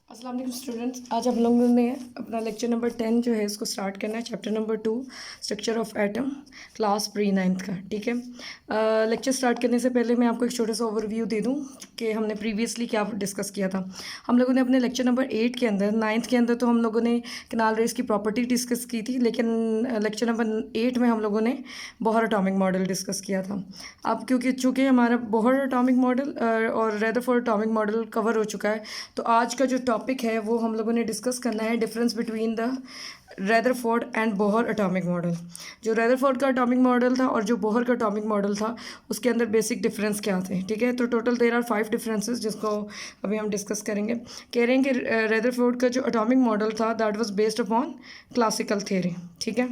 अस्सलाम वालेकुम स्टूडेंट्स। आज हम लोगों ने अपना लेक्चर नंबर 10 जो है इसको स्टार्ट करना है, chapter number 2 structure of atom, class pre ninth का। ठीक है, लेक्चर स्टार्ट करने से पहले मैं आपको एक छोटा सा ओवरव्यू दे दूं कि हमने प्रीवियसली क्या डिस्कस किया था। हम लोगों ने अपने लेक्चर नंबर 8 के अंदर, नाइन्थ के अंदर तो हम लोगों ने कैनाल रेस की प्रॉपर्टी डिस्कस की थी, लेकिन लेक्चर नंबर 8 में हम लोगों ने बोहर एटॉमिक मॉडल डिस्कस किया था। अब क्योंकि चूँकि हमारा बोहर एटॉमिक मॉडल और रदरफोर्ड एटॉमिक मॉडल कवर हो चुका है, तो आज का जो टॉपिक है वो हम लोगों ने डिस्कस करना है difference between the Rutherford and Bohr atomic model. जो रदरफोर्ड का एटॉमिक मॉडल था और जो बोहर का एटॉमिक मॉडल था उसके अंदर बेसिक डिफरेंस क्या थे। ठीक है, तो टोटल देयर आर 5 डिफरेंसेस जिसको अभी हम डिस्कस करेंगे। कह रहे हैं कि रदरफोर्ड का जो एटॉमिक मॉडल था that was based upon classical theory. ठीक है,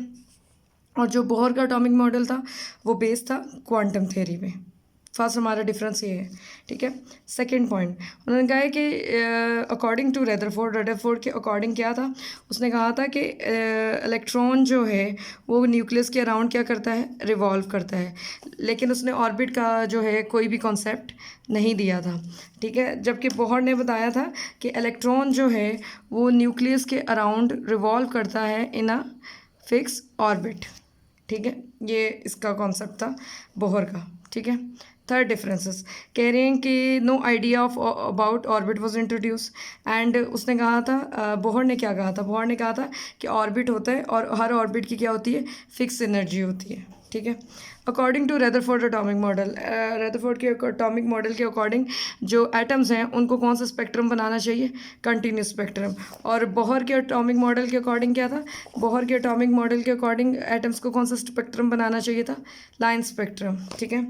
और जो बोहर का एटॉमिक मॉडल था वो बेस्ड था क्वांटम थ्योरी पे। फर्स्ट हमारा डिफरेंस ये है। ठीक है, सेकंड पॉइंट उन्होंने कहा है कि अकॉर्डिंग टू रदरफोर्ड के अकॉर्डिंग क्या था, उसने कहा था कि इलेक्ट्रॉन जो है वो न्यूक्लियस के अराउंड क्या करता है, रिवॉल्व करता है, लेकिन उसने ऑर्बिट का जो है कोई भी कॉन्सेप्ट नहीं दिया था। ठीक है, जबकि बोहर ने बताया था कि इलेक्ट्रॉन जो है वो न्यूक्लियस के अराउंड रिवॉल्व करता है इन अ फिक्स ऑर्बिट। ठीक है, ये इसका कॉन्सेप्ट था बोहर का। ठीक है, थर्ड डिफरेंसेस कह रहे हैं कि no idea of about orbit was introduce and उसने कहा था, बोहर ने क्या कहा था, बोहर ने कहा था कि ऑर्बिट होता है और हर ऑर्बिट की क्या होती है, फिक्स एनर्जी होती है। ठीक है, according to Rutherford atomic model, Rutherford के एटॉमिक मॉडल के अकॉर्डिंग जो एटम्स हैं उनको कौन सा स्पेक्ट्रम बनाना चाहिए, कंटिन्यूस स्पेक्ट्रम। और बोहर के एटॉमिक मॉडल के अकॉर्डिंग क्या था, बोहर के एटॉमिक मॉडल के अकॉर्डिंग एटम्स को कौन सा स्पेक्ट्रम बनाना चाहिए था, लाइन स्पेक्ट्रम। ठीक है,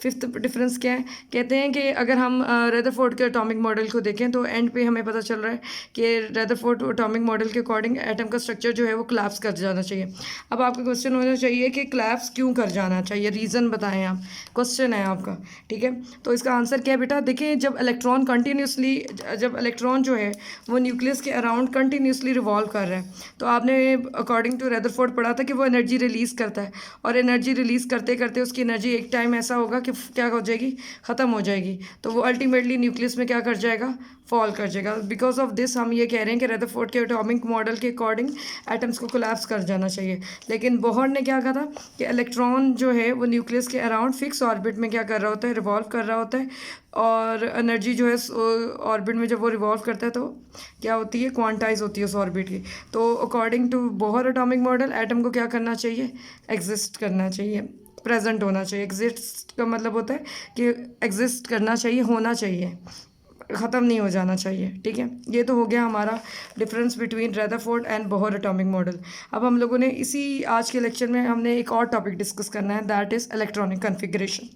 फिफ्थ डिफरेंस क्या है, कहते हैं कि अगर हम रदरफोर्ड के एटॉमिक मॉडल को देखें तो एंड पे हमें पता चल रहा है कि रदरफोर्ड एटॉमिक मॉडल के अकॉर्डिंग एटम का स्ट्रक्चर जो है वो कोलैप्स कर जाना चाहिए। अब आपका क्वेश्चन होना चाहिए कि कोलैप्स क्यों कर जाना चाहिए, रीज़न बताएं आप, क्वेश्चन है आपका। ठीक है, तो इसका आंसर क्या है बेटा, देखिए जब इलेक्ट्रॉन जो है वो न्यूक्लियस के अराउंड कंटिन्यूसली रिवॉल्व कर रहा है, तो आपने अकॉर्डिंग टू रदरफोर्ड पढ़ा था कि वो एनर्जी रिलीज़ करता है, और एनर्जी रिलीज़ करते करते उसकी एनर्जी एक टाइम ऐसा होगा कि क्या हो जाएगी, ख़त्म हो जाएगी, तो वो अल्टीमेटली न्यूक्लियस में क्या कर जाएगा, फॉल कर जाएगा। बिकॉज ऑफ दिस हम ये कह रहे हैं कि रदरफोर्ड के एटॉमिक मॉडल के अकॉर्डिंग एटम्स को कोलैप्स कर जाना चाहिए। लेकिन बोहर ने क्या कहा था कि इलेक्ट्रॉन जो है वो न्यूक्लियस के अराउंड फिक्स ऑर्बिट में क्या कर रहा होता है, रिवॉल्व कर रहा होता है, और एनर्जी जो है ऑर्बिट में जब वो रिवॉल्व करता है तो क्या होती है, क्वांटाइज होती है उस ऑर्बिट की। तो according to Bohr atomic model atom को क्या करना चाहिए, एग्जिस्ट करना चाहिए, प्रेजेंट होना चाहिए। एग्जिस्ट का मतलब होता है कि एग्जिस्ट करना चाहिए, होना चाहिए, ख़त्म नहीं हो जाना चाहिए। ठीक है, ये तो हो गया हमारा difference between Rutherford and Bohr atomic model. अब हम लोगों ने इसी आज के लेक्चर में हमने एक और टॉपिक डिस्कस करना है, दैट इज़ इलेक्ट्रॉनिक कन्फिग्रेशन।